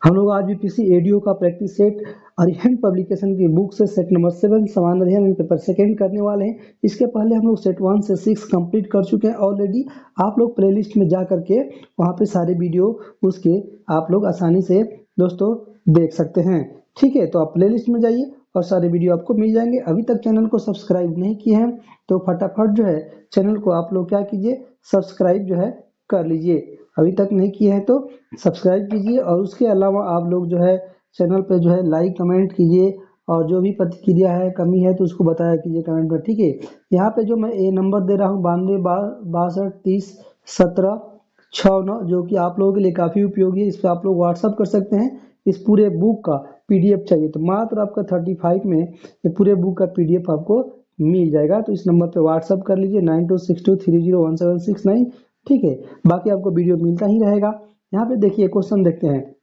हम लोग आज बीपीएससी एडीओ का प्रैक्टिस सेट अरिहंत पब्लिकेशन की बुक से सेट नंबर 7 समान अध्ययन पेपर सेकंड करने वाले हैं। इसके पहले हम लोग सेट 1 से 6 कंप्लीट कर चुके हैं ऑलरेडी। आप लोग प्लेलिस्ट में जा करके वहां पे सारे वीडियो उसके आप लोग आसानी से दोस्तों देख सकते हैं। ठीक है, तो आप प्लेलिस्ट में जाइए और सारे वीडियो आपको मिल जाएंगे। अभी तक चैनल को सब्सक्राइब नहीं किए हैं तो फटाफट जो है चैनल को आप लोग क्या कीजिए, सब्सक्राइब जो है कर लीजिए। अभी तक नहीं किए हैं तो सब्सक्राइब कीजिए और उसके अलावा आप लोग जो है चैनल पे जो है लाइक कमेंट कीजिए और जो भी प्रतिक्रिया है कमी है तो उसको बताया कीजिए कमेंट में। ठीक है, यहाँ पे जो मैं ये नंबर दे रहा हूँ 9262301769 जो कि आप लोगों के लिए काफ़ी उपयोगी है। इस पर आप लोग व्हाट्सअप कर सकते हैं। इस पूरे बुक का पीडीएफ चाहिए तो मात्र आपका 35 में ये पूरे बुक का पीडीएफ आपको मिल जाएगा। तो इस नंबर पे व्हाट्सअप कर लीजिए 9262301769। ठीक है, बाकी आपको वीडियो मिलता ही रहेगा। यहाँ पे देखिए क्वेश्चन देखते हैं,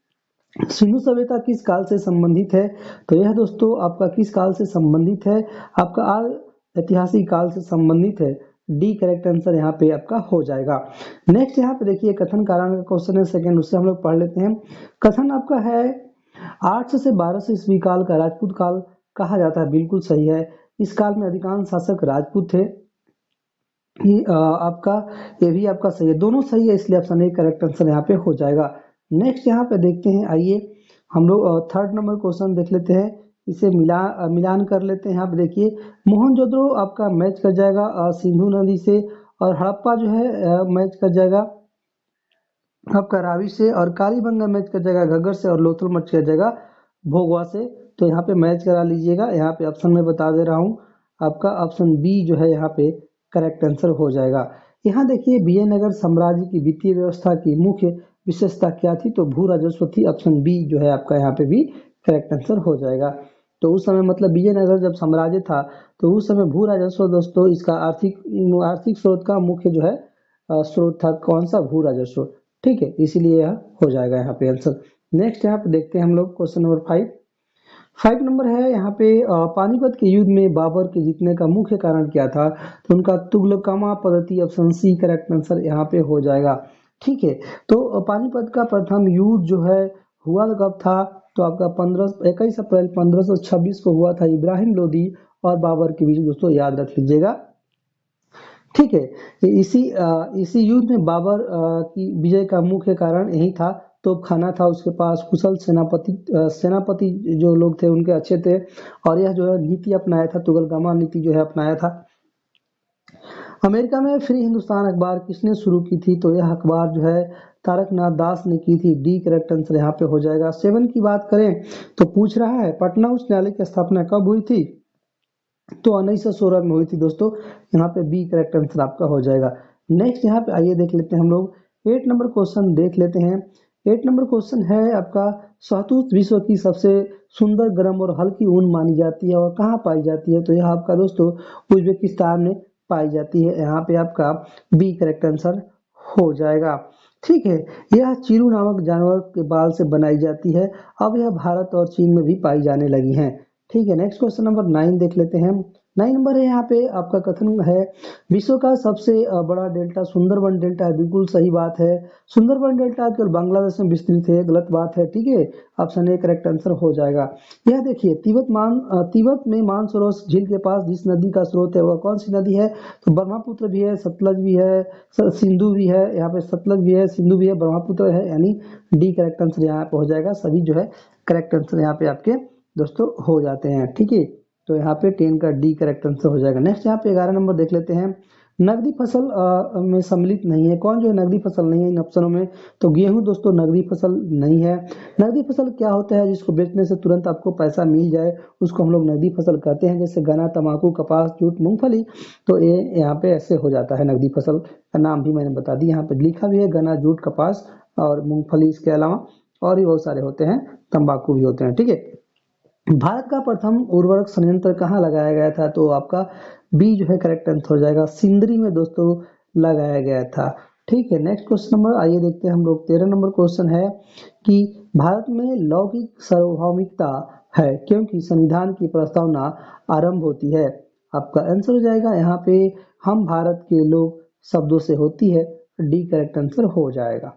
सिंधु सभ्यता किस काल से संबंधित है? तो यह दोस्तों आपका किस काल से संबंधित है? आपका ऐतिहासिक काल से संबंधित है। डी करेक्ट आंसर यहाँ पे आपका हो जाएगा। नेक्स्ट यहाँ पे देखिए कथन कारण का क्वेश्चन है सेकंड, उससे हम लोग पढ़ लेते हैं। कथन आपका है 800 से 1200 ईस्वी काल का राजपूत काल कहा जाता है। बिल्कुल सही है। इस काल में अधिकांश शासक राजपूत थे। आपका ये भी आपका सही है, दोनों सही है, इसलिए ऑप्शन ए करेक्ट आंसर यहाँ पे हो जाएगा। नेक्स्ट यहाँ पे देखते हैं, आइए हम लोग थर्ड नंबर क्वेश्चन देख लेते हैं। इसे मिलान कर लेते हैं। यहाँ पे देखिए मोहनजोदड़ो आपका मैच कर जाएगा सिंधु नदी से और हड़प्पा जो है मैच कर जाएगा आपका रावी से और कालीबंगा मैच कर जाएगा घग्गर से और लोथल मैच कर जाएगा भोगवा से। तो यहाँ पे मैच करा लीजिएगा। यहाँ पे ऑप्शन में बता दे रहा हूँ, आपका ऑप्शन बी जो है यहाँ पे करेक्ट आंसर हो जाएगा। यहाँ देखिए विजयनगर साम्राज्य की वित्तीय व्यवस्था की मुख्य विशेषता क्या थी? तो भू राजस्व थी। ऑप्शन बी जो है आपका यहाँ पे भी करेक्ट आंसर हो जाएगा। तो उस समय मतलब विजयनगर जब साम्राज्य था तो उस समय भू राजस्व दोस्तों इसका आर्थिक स्रोत का मुख्य जो है स्रोत था। कौन सा? भू राजस्व। ठीक है, इसीलिए यह हो जाएगा यहाँ पे आंसर। नेक्स्ट यहाँ पे देखते हैं हम लोग क्वेश्चन नंबर 5 नंबर है यहाँ पे पानीपत के युद्ध में बाबर के जीतने का मुख्य कारण क्या था? तो उनका तुगलकामा पद्धति। ऑप्शन सी करेक्ट आंसर यहाँ पे हो जाएगा। ठीक है, तो पानीपत का प्रथम युद्ध जो है हुआ कब था? तो आपका 21 अप्रैल 1526 को हुआ था। इब्राहिम लोदी और बाबर के बीच दोस्तों, याद रख लीजिएगा। ठीक है, इसी युद्ध में बाबर की विजय का मुख्य कारण यही था। तोपखाना था उसके पास, कुशल सेनापति जो लोग थे उनके अच्छे थे और यह जो है नीति अपनाया था, तुगलकामा नीति जो है अपनाया था। अमेरिका में फ्री हिंदुस्तान अखबार किसने शुरू की थी? तो यह अखबार जो है तारकनाथ दास ने की थी। डी करेक्ट आंसर यहाँ पे हो जाएगा। 7 की बात करें तो पूछ रहा है पटना उच्च न्यायालय की स्थापना कब हुई थी? तो 1916 में हुई थी दोस्तों। यहाँ पे बी करेक्ट आंसर आपका हो जाएगा। नेक्स्ट यहाँ पे आइए देख लेते हैं हम लोग 8 नंबर क्वेश्चन देख लेते हैं। 8 नंबर क्वेश्चन है आपका शहतूत विश्व की सबसे सुंदर गर्म और हल्की ऊन मानी जाती है और कहाँ पाई जाती है? तो यह आपका दोस्तों उज्बेकिस्तान में पाई जाती है। यहाँ पे आपका बी करेक्ट आंसर हो जाएगा। ठीक है, यह चीरू नामक जानवर के बाल से बनाई जाती है। अब यह भारत और चीन में भी पाई जाने लगी हैं। ठीक है, नेक्स्ट क्वेश्चन नंबर 9 देख लेते हैं। 9 नंबर है यहाँ पे आपका कथन है विश्व का सबसे बड़ा डेल्टा सुंदरबन डेल्टा है। बिल्कुल सही बात है। सुंदरबन डेल्टा आजकल बांग्लादेश में विस्तृत है, गलत बात है। ठीक है, ऑप्शन ए करेक्ट आंसर हो जाएगा। यह देखिए तिब्बत में मानसरोवर झील के पास जिस नदी का स्रोत है वह कौन सी नदी है? तो ब्रह्मपुत्र भी है, सतलज भी है, सिंधु भी है। यहाँ पे सतलज भी है, सिंधु भी है, ब्रह्मपुत्र है, यानी डी करेक्ट आंसर यहाँ पे हो जाएगा। सभी जो है करेक्ट आंसर यहाँ पे आपके दोस्तों हो जाते हैं। ठीक है, तो यहाँ पे 10 का डी करेक्ट आंसर हो जाएगा। नेक्स्ट यहाँ पे 11 नंबर देख लेते हैं। नकदी फसल में सम्मिलित नहीं है। कौन जो है नकदी फसल नहीं है इन ऑप्शनों में? तो गेहूं दोस्तों नकदी फसल नहीं है। नकदी फसल क्या होता है? जिसको बेचने से तुरंत आपको पैसा मिल जाए उसको हम लोग नकदी फसल कहते हैं, जैसे गन्ना, तंबाकू, कपास, जूट, मूंगफली। तो ये यहाँ पे ऐसे हो जाता है। नकदी फसल का नाम भी मैंने बता दिया, यहाँ पे लिखा भी है गन्ना, जूट, कपास और मूंगफली। इसके अलावा और भी बहुत सारे होते हैं, तंबाकू भी होते हैं। ठीक है, भारत का प्रथम उर्वरक संयंत्र कहाँ लगाया गया था? तो आपका बी जो है करेक्ट आंसर हो जाएगा। सिंदरी में दोस्तों लगाया गया था। ठीक है, नेक्स्ट क्वेश्चन नंबर आइए देखते हैं हम लोग। 13 नंबर क्वेश्चन है कि भारत में लौकिक सार्वभौमिकता है क्योंकि संविधान की प्रस्तावना आरंभ होती है। आपका आंसर हो जाएगा यहाँ पे हम भारत के लोग शब्दों से होती है। डी करेक्ट आंसर हो जाएगा।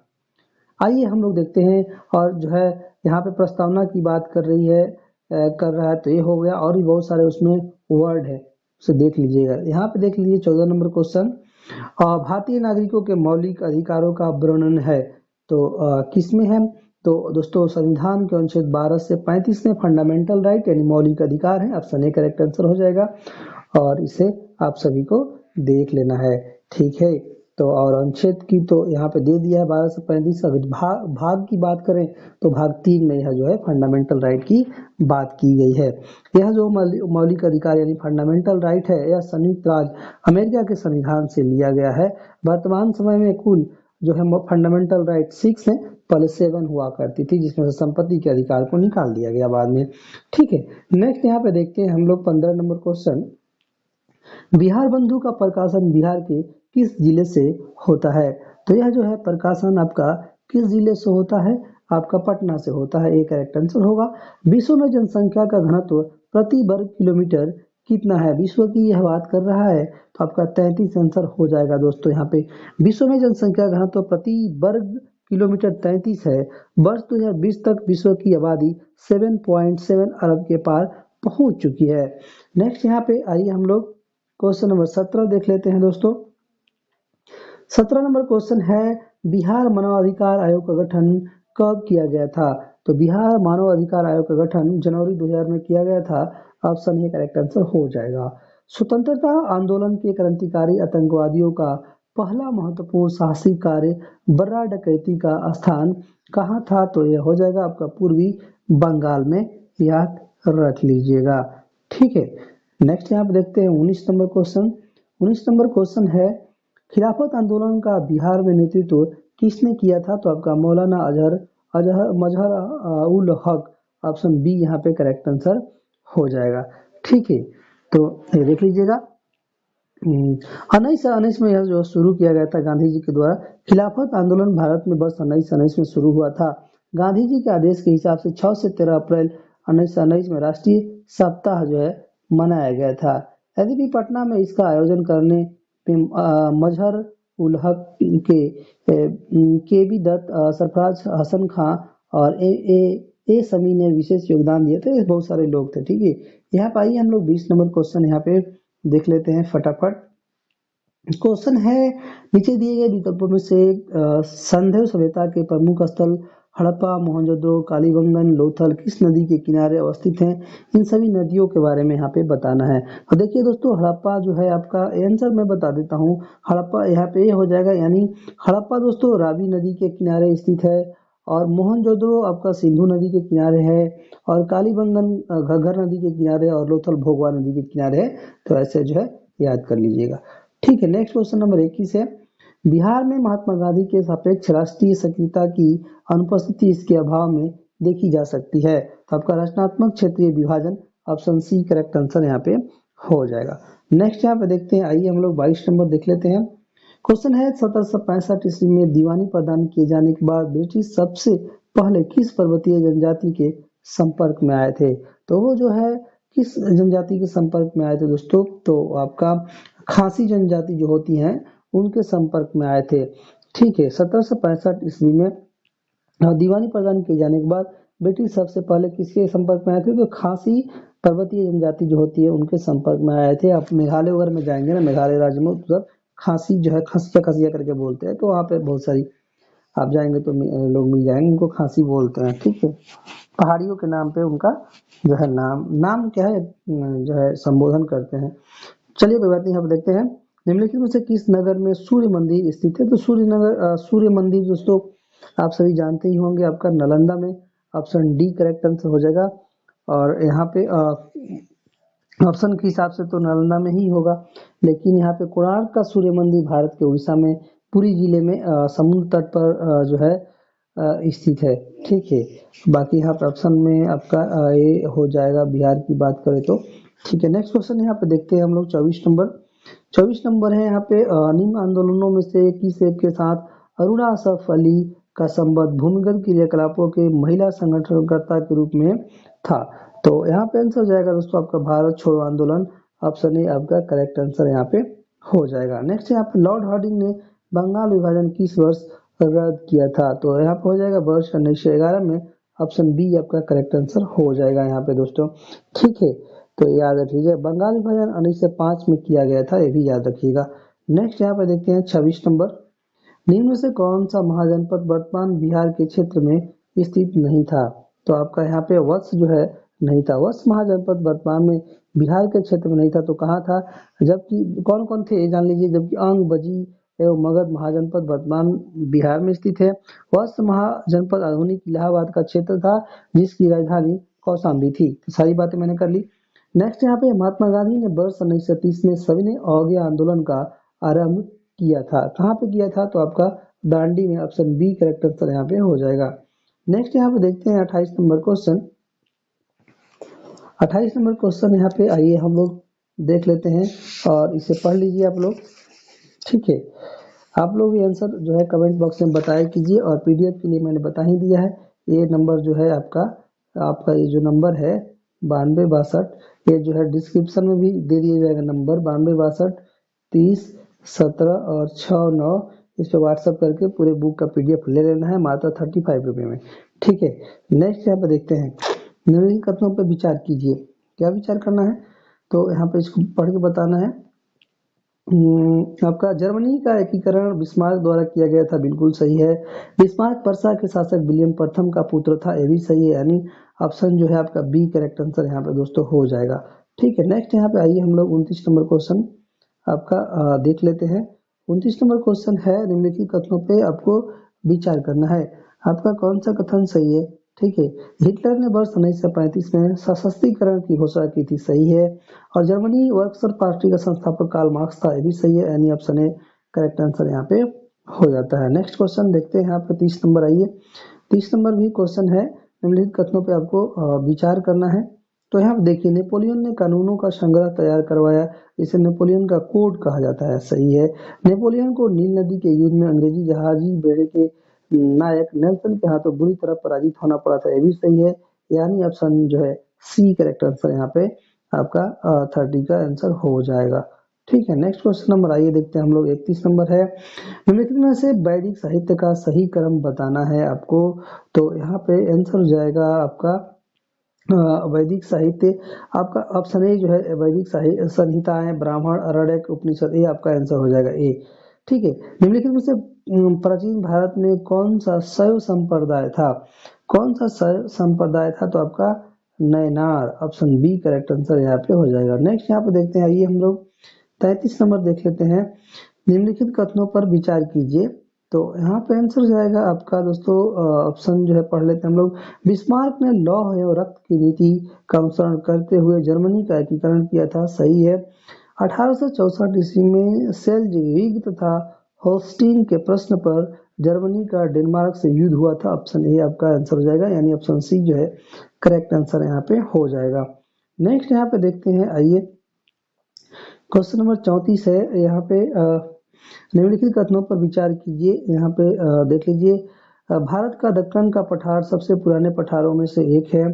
आइए हम लोग देखते हैं और जो है यहाँ पे प्रस्तावना की बात कर रही है, कर रहा है, तो ये हो गया। और भी बहुत सारे उसमें वर्ड है, उसे देख लीजिएगा। यहाँ पे देख लीजिए 14 नंबर क्वेश्चन, भारतीय नागरिकों के मौलिक अधिकारों का वर्णन है, तो किसमें है? तो दोस्तों संविधान के अनुच्छेद 12 से 35 में फंडामेंटल राइट यानी मौलिक अधिकार है। ऑप्शन ए करेक्ट आंसर हो जाएगा और इसे आप सभी को देख लेना है, ठीक है। तो और अनुच्छेद की तो यहाँ पे दे दिया है 12 से 35। अगर भाग की बात करें तो भाग 3 में यह जो है फंडामेंटल राइट की बात की गई है। यह जो मौलिक अधिकार यानी फंडामेंटल राइट है, यह संयुक्त राज्य अमेरिका के संविधान से लिया गया है। वर्तमान समय में कुल जो है फंडामेंटल राइट 6 है, पहले 7 हुआ करती थी, जिसमें से संपत्ति के अधिकार को निकाल दिया गया बाद में, ठीक है। नेक्स्ट यहाँ पे देखते हैं हम लोग 15 नंबर क्वेश्चन, बिहार बंधु का प्रकाशन बिहार के किस जिले से होता है? तो यह जो है प्रकाशन आपका किस जिले से होता है? आपका पटना से होता है, एक करेक्ट आंसर होगा। विश्व में जनसंख्या का घनत्व प्रति वर्ग किलोमीटर कितना है? विश्व की यह बात कर रहा है, तो आपका 33 आंसर हो जाएगा दोस्तों। यहाँ पे विश्व में जनसंख्या घनत्व प्रति वर्ग किलोमीटर 33 है। वर्ष 2020 तक विश्व की आबादी 7.7 अरब के पार पहुंच चुकी है। नेक्स्ट यहाँ पे आइए हम लोग क्वेश्चन नंबर 17 देख लेते हैं दोस्तों। 17 नंबर क्वेश्चन है, बिहार मानवाधिकार आयोग का गठन कब किया गया था? तो बिहार मानव अधिकार आयोग का गठन जनवरी 2000 में किया गया था। ऑप्शन ए करेक्ट आंसर हो जाएगा। स्वतंत्रता आंदोलन के क्रांतिकारी आतंकवादियों का पहला महत्वपूर्ण साहसिक कार्य बर्रा डकैती का स्थान कहाँ था? तो यह हो जाएगा आपका पूर्वी बंगाल में, याद रख लीजिएगा, ठीक है। नेक्स्ट यहाँ पे देखते हैं 19 नंबर क्वेश्चन। 19 नंबर क्वेश्चन है, खिलाफत आंदोलन का बिहार में नेतृत्व किसने किया था? तो आपका मौलाना मजहर उल हक, ऑप्शन बी यहाँ पे करेक्ट आंसर हो जाएगा, ठीक है। तो ये देख लीजिएगा 1919 में यह जो शुरू किया गया था गांधी जी के द्वारा। खिलाफत आंदोलन भारत में वर्ष 1919 में शुरू हुआ था। गांधी जी के आदेश के हिसाब से 6 से 13 अप्रैल 1919 में राष्ट्रीय सप्ताह जो है मनाया गया था। यद्यपि पटना में इसका आयोजन करने पे मजहर उल हक के बी दत्त, सरफराज हसन खां और ए समी ने विशेष योगदान दिए थे। बहुत सारे लोग थे, ठीक है। यहाँ पर आइए हम लोग 20 नंबर क्वेश्चन यहाँ पे देख लेते हैं फटाफट। क्वेश्चन है, नीचे दिए गए विकल्पों में से संदेव सभ्यता के प्रमुख स्थल हड़प्पा, मोहनजोदड़ो, कालीबंगन, लोथल किस नदी के किनारे अवस्थित हैं? इन सभी नदियों के बारे में यहाँ पे बताना है। तो देखिए दोस्तों, हड़प्पा जो है आपका आंसर मैं बता देता हूँ। हड़प्पा यहाँ पे हो जाएगा, यानी हड़प्पा दोस्तों रावी नदी के किनारे स्थित है, और मोहनजोदड़ो आपका सिंधु नदी के किनारे है, और कालीबंगन घग्गर नदी के किनारे, और लोथल भोगवा नदी के किनारे है। तो ऐसे जो है याद कर लीजिएगा, ठीक है। नेक्स्ट क्वेश्चन नंबर 21 है, बिहार में महात्मा गांधी के सापेक्ष राष्ट्रीय सक्रियता की अनुपस्थिति इसके अभाव में देखी जा सकती है। तो आपका रचनात्मक क्षेत्रीय विभाजन, ऑप्शन सी करेक्ट आंसर यहाँ पे हो जाएगा। नेक्स्ट यहाँ पे देखते हैं, आइए हम लोग 22 नंबर देख लेते हैं। क्वेश्चन है, 1765 ईस्वी में दीवानी प्रदान किए जाने के बाद ब्रिटिश सबसे पहले किस पर्वतीय जनजाति के संपर्क में आए थे? तो वो जो है किस जनजाति के संपर्क में आए थे दोस्तों? तो आपका खासी जनजाति जो होती है उनके संपर्क में आए थे, ठीक है। 1765 ईस्वी में दीवानी प्रदान किए जाने के बाद ब्रिटिश सबसे पहले किसके संपर्क में आए थे? तो खासी पर्वतीय जनजाति जो होती है उनके संपर्क में आए थे। आप मेघालय वगैरह में जाएंगे ना, मेघालय राज्य में उधर खासी जो है खसिया खसिया करके बोलते हैं, तो वहाँ पे बहुत सारी आप जाएंगे तो लोग मिल जाएंगे, उनको खासी बोलते हैं, ठीक है। पहाड़ियों के नाम पे उनका जो है नाम क्या है जो है संबोधन करते हैं। चलिए कोई बात नहीं, यहाँ पे देखते हैं, निम्नलिखित में से किस नगर में सूर्य मंदिर स्थित है? तो सूर्य मंदिर दोस्तों आप सभी जानते ही होंगे, आपका नालंदा में, ऑप्शन डी करेक्ट आंसर हो जाएगा। और यहाँ पे ऑप्शन के हिसाब से तो नालंदा में ही होगा, लेकिन यहाँ पे कोणार्क का सूर्य मंदिर भारत के उड़ीसा में पुरी जिले में समुद्र तट पर जो है स्थित है, ठीक है। बाकी यहाँ पे ऑप्शन में आपका ये हो जाएगा बिहार की बात करें तो, ठीक है। नेक्स्ट क्वेश्चन यहाँ पे देखते हैं हम लोग 24 नंबर है। यहाँ पे निम्न आंदोलनों में से किस एक के साथ अरुणा असफ अली का संबंध भूमिगत क्रियाकलापों के महिला संगठनकर्ता के रूप में था? तो यहाँ पे आंसर जाएगा दोस्तों आपका भारत छोड़ो आंदोलन, ऑप्शन ए आपका करेक्ट आंसर यहाँ पे हो जाएगा। नेक्स्ट यहाँ पे लॉर्ड हार्डिंग ने बंगाल विभाजन किस वर्ष रद्द किया था? तो यहाँ पे हो जाएगा वर्ष 1911 में, ऑप्शन बी आपका करेक्ट आंसर हो जाएगा यहाँ पे दोस्तों। ठीक है, तो याद रखिएगा बंगाल विभाजन 1905 में किया गया था, ये भी याद रखिएगा। नेक्स्ट यहाँ पे देखते हैं 26 नंबर, निम्न में से कौन सा महाजनपद वर्तमान बिहार के क्षेत्र में स्थित नहीं था? तो आपका यहाँ पे वत्स जो है नहीं था, वत्स महाजनपद वर्तमान में बिहार के क्षेत्र में नहीं था, तो कहाँ था? जबकि कौन कौन थे ये जान लीजिए। जबकि अंग, बजी एवं मगध महाजनपद वर्तमान बिहार में स्थित है। वत्स महाजनपद आधुनिक इलाहाबाद का क्षेत्र था, जिसकी राजधानी कौशाम्बी थी। तो सारी बातें मैंने कर ली। नेक्स्ट यहाँ पे महात्मा गांधी ने वर्ष 1930 में सविनय अवज्ञा आंदोलन का आरंभ किया था। कहाँ पे किया था? तो आपका दांडी में, ऑप्शन बी करेक्ट आंसर यहाँ पे हो जाएगा। नेक्स्ट यहाँ पे देखते हैं 28 नंबर क्वेश्चन। 28 नंबर क्वेश्चन यहाँ पे आइए हम लोग देख लेते हैं और इसे पढ़ लीजिए आप लोग। ठीक है, आप लोग ये आंसर जो है कमेंट बॉक्स में बताया कीजिए, और पीडीएफ के लिए मैंने बता ही दिया है। ये नंबर जो है आपका ये जो नंबर है 9262, ये जो है डिस्क्रिप्शन में भी दे दिया जाएगा नंबर 9262 30 17 और 69। इस पे व्हाट्सअप करके पूरे बुक का पीडीएफ ले लेना है मात्र 35 रुपये में। ठीक है, नेक्स्ट यहाँ पे देखते हैं, निम्नलिखित कथनों पर विचार कीजिए। क्या विचार करना है? तो यहाँ पे इसको पढ़ के बताना है। आपका जर्मनी का एकीकरण बिस्मार्क द्वारा किया गया था, बिल्कुल सही है। बिस्मार्क पर्सा के शासक विलियम प्रथम का पुत्र था, ये भी सही है, यानी ऑप्शन जो है आपका बी करेक्ट आंसर यहाँ पे दोस्तों हो जाएगा। ठीक है, नेक्स्ट यहाँ पे आइए हम लोग 29 नंबर क्वेश्चन आपका देख लेते हैं। 29 नंबर क्वेश्चन है, निम्नलिखित कथनों पे आपको विचार करना है, आपका कौन सा कथन सही है? ठीक है, हिटलर ने वर्ष 1935 में सशस्त्रीकरण की घोषणा की थी, सही है। और जर्मनी वर्कर्स पार्टी का संस्थापक कार्ल मार्क्स था, ये भी सही है, यानी ऑप्शन ए करेक्ट आंसर यहाँ पे हो जाता है। नेक्स्ट क्वेश्चन देखते हैं यहाँ पे 30 नंबर, आइए 30 नंबर भी क्वेश्चन है, निम्नलिखित कथनों पे आपको विचार करना है। तो यहाँ पे देखिए, नेपोलियन ने कानूनों का संग्रह तैयार करवाया, इसे नेपोलियन का कोड कहा जाता है, सही है। नेपोलियन को नील नदी के युद्ध में अंग्रेजी जहाजी बेड़े के नायक नेल्सन के हाथों बुरी तरह पराजित होना पड़ा था, ये भी सही है, यानी ऑप्शन जो है सी करेक्ट आंसर यहाँ पे आपका 30 का आंसर हो जाएगा। ठीक है, नेक्स्ट क्वेश्चन नंबर आइए देखते हैं हम लोग 31 नंबर है, निम्नलिखित में से वैदिक साहित्य का सही क्रम बताना है आपको। तो यहाँ पे आंसर हो जाएगा आपका वैदिक साहित्य, आपका ऑप्शन ए जो है वैदिक साहित्य संहिताएं, ब्राह्मण, अरण्यक, उपनिषद, ये आपका आंसर हो जाएगा ए। ठीक है, निम्नलिखित में से प्राचीन भारत में कौन सा शैव संप्रदाय था? कौन सा शैव संप्रदाय था? तो आपका Nayanar, option B correct answer यहाँ पे हो जाएगा। नेक्स्ट यहाँ पे देखते हैं, आइए हम लोग 33 नंबर देख लेते हैं, निम्नलिखित कथनों पर विचार कीजिए। तो यहाँ पे आंसर जाएगा आपका दोस्तों ऑप्शन जो है पढ़ लेते हैं हम लोग। बिस्मार्क ने लौह एवं रक्त की नीति का अनुसरण करते हुए जर्मनी का एकीकरण किया था, सही है। 1864 ईस्वी में सेल्जविग तथा होस्टिंग के प्रश्न पर जर्मनी का डेनमार्क से युद्ध हुआ था, ऑप्शन ए आपका आंसर हो जाएगा, यानी ऑप्शन सी जो है करेक्ट आंसर यहाँ पे हो जाएगा। नेक्स्ट यहाँ पे देखते हैं, आइए क्वेश्चन नंबर 34 है, यहाँ पे निम्नलिखित कथनों पर विचार कीजिए। यहाँ पे देख लीजिए, भारत का दक्कन का पठार सबसे पुराने पठारों में से एक है,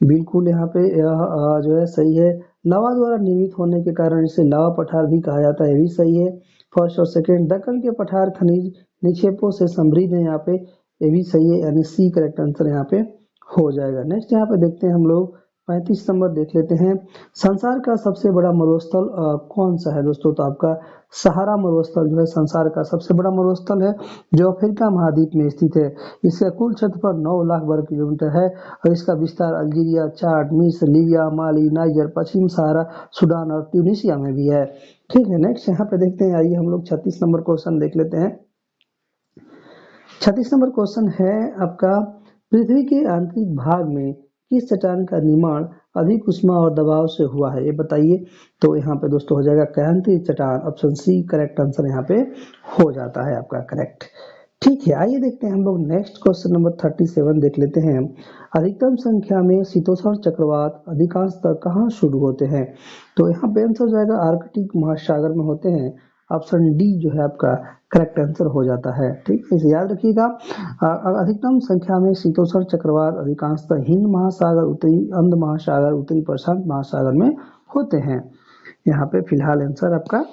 बिल्कुल यहाँ पे यह जो है सही है। लावा द्वारा निर्मित होने के कारण इसे लावा पठार भी कहा जाता है, ये भी सही है। फर्स्ट और सेकंड, दक्कन के पठार खनिज निक्षेपों से समृद्ध है, यहाँ पे ये भी सही है, यानी सी करेक्ट आंसर यहाँ पे हो जाएगा। नेक्स्ट यहाँ पे देखते हैं हम लोग 35 नंबर देख लेते हैं, संसार का सबसे बड़ा मरुस्थल कौन सा है दोस्तों? तो आपका सहारा मरुस्थल जो है संसार का सबसे बड़ा मरुस्थल है, जो अफ्रीका महाद्वीप में स्थित है। इसका कुल क्षेत्रफल 9 लाख वर्ग किलोमीटर है, और इसका विस्तार अल्जीरिया, चाड, मिस्र, लीबिया, माली, नाइजर, पश्चिम सहारा, सूडान और ट्यूनिसिया में भी है। ठीक है, नेक्स्ट यहाँ पे देखते हैं, आइए हम लोग 36 नंबर क्वेश्चन देख लेते हैं। 36 नंबर क्वेश्चन है आपका, पृथ्वी के आंतरिक भाग में किस चट्टान का निर्माण अधिक उष्मा और दबाव से हुआ है, ये बताइए। तो यहाँ पे दोस्तों हो जाएगा क्रांति चट्टान, ऑप्शन सी करेक्ट आंसर यहाँ पे हो जाता है आपका करेक्ट। ठीक है, आइए देखते हैं हम लोग नेक्स्ट क्वेश्चन नंबर 37 देख लेते हैं, अधिकतम संख्या में शीतोष्ण चक्रवात अधिकांशतः कहाँ शुरू होते हैं? तो यहाँ पे आंसर हो जाएगा आर्कटिक महासागर में होते हैं, ऑप्शन डी जो है आपका करेक्ट आंसर हो जाता है। ठीक है, इसे याद रखिएगा, अधिकतम संख्या में शीतोष्ण चक्रवात अधिकांशतः हिंद महासागर, उत्तरी अंध महासागर, उत्तरी प्रशांत महासागर में होते हैं। यहाँ पे फिलहाल आंसर आपका,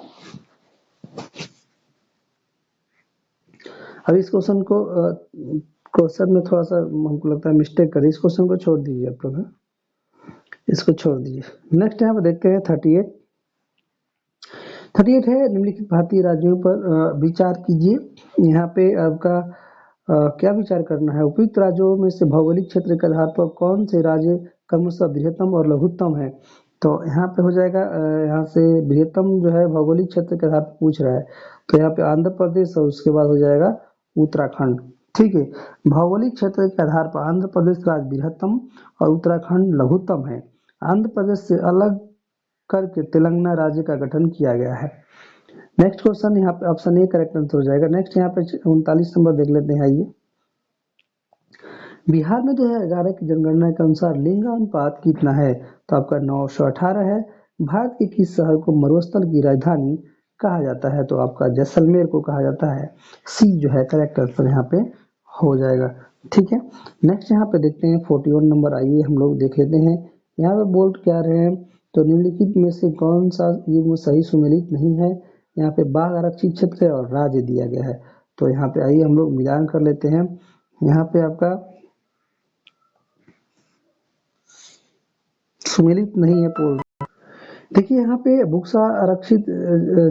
अब इस क्वेश्चन को क्वेश्चन में थोड़ा सा हमको लगता है मिस्टेक करी, इस क्वेश्चन को छोड़ दीजिए आप लोग, इसको छोड़ दीजिए। नेक्स्ट यहाँ पे देखते हैं 38। 38 है निम्नलिखित भारतीय राज्यों पर विचार कीजिए। यहाँ पे आपका क्या विचार करना है, उपयुक्त राज्यों में से भौगोलिक क्षेत्र के आधार पर कौन से राज्य क्रमशः बृहत्तम और लघुत्तम है। तो यहाँ पे हो जाएगा यहाँ से बृहत्तम जो है भौगोलिक क्षेत्र के आधार पर पूछ रहा है, तो यहाँ पे आंध्र प्रदेश और उसके बाद हो जाएगा उत्तराखंड। ठीक है, भौगोलिक क्षेत्र के आधार पर आंध्र प्रदेश राज्य बृहत्तम और उत्तराखंड लघुत्तम है। आंध्र प्रदेश से अलग करके तेलंगाना राज्य का गठन किया गया है। नेक्स्ट क्वेश्चन यहाँ पे ऑप्शन ए करेक्ट आंसर हो जाएगा। नेक्स्ट यहाँ पे 39 नंबर देख लेते हैं। आइए, बिहार में 2011 की जनगणना के अनुसार लिंगानुपात कितना है। तो आपका 918 है। भारत के किस शहर को मरुस्थल की राजधानी कहा जाता है। तो आपका जैसलमेर को कहा जाता है। सी जो है करेक्ट आंसर यहाँ पे हो जाएगा। ठीक है, नेक्स्ट यहाँ पे देखते हैं 41 नंबर। आइए हम लोग देख लेते हैं। यहाँ पे बोल्ड क्या रहे हैं, तो निम्नलिखित में से कौन सा युग्म सही सुमेलित नहीं है। यहाँ पे बाघ आरक्षित क्षेत्र है और राज्य दिया गया है। तो यहाँ पे आइए हम लोग मिलान कर लेते हैं। यहाँ पे आपका सुमेलित नहीं है पोल। देखिए यहाँ पे बुक्सा आरक्षित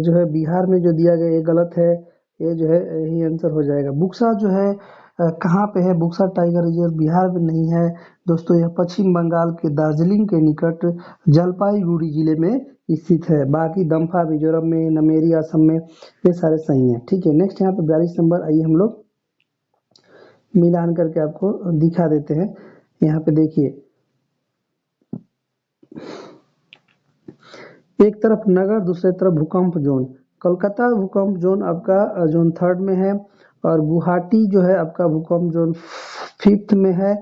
जो है बिहार में जो दिया गया ये गलत है, ये जो है यही आंसर हो जाएगा। बुक्सा जो है कहाँ पे है, बुक्सा टाइगर रिजर्व बिहार में नहीं है दोस्तों, यह पश्चिम बंगाल के दार्जिलिंग के निकट जलपाईगुड़ी जिले में स्थित है। बाकी दम्फा मिजोरम में, नमेरी असम में, ये सारे सही हैं। ठीक है, नेक्स्ट यहाँ पे 42 नंबर। आइए हम लोग मिलान करके आपको दिखा देते हैं। यहाँ पे देखिए, एक तरफ नगर, दूसरे तरफ भूकंप जोन। कोलकाता भूकंप जोन आपका जोन 3 में है, और गुवाहाटी जो है आपका भूकंप जोन 5 में है,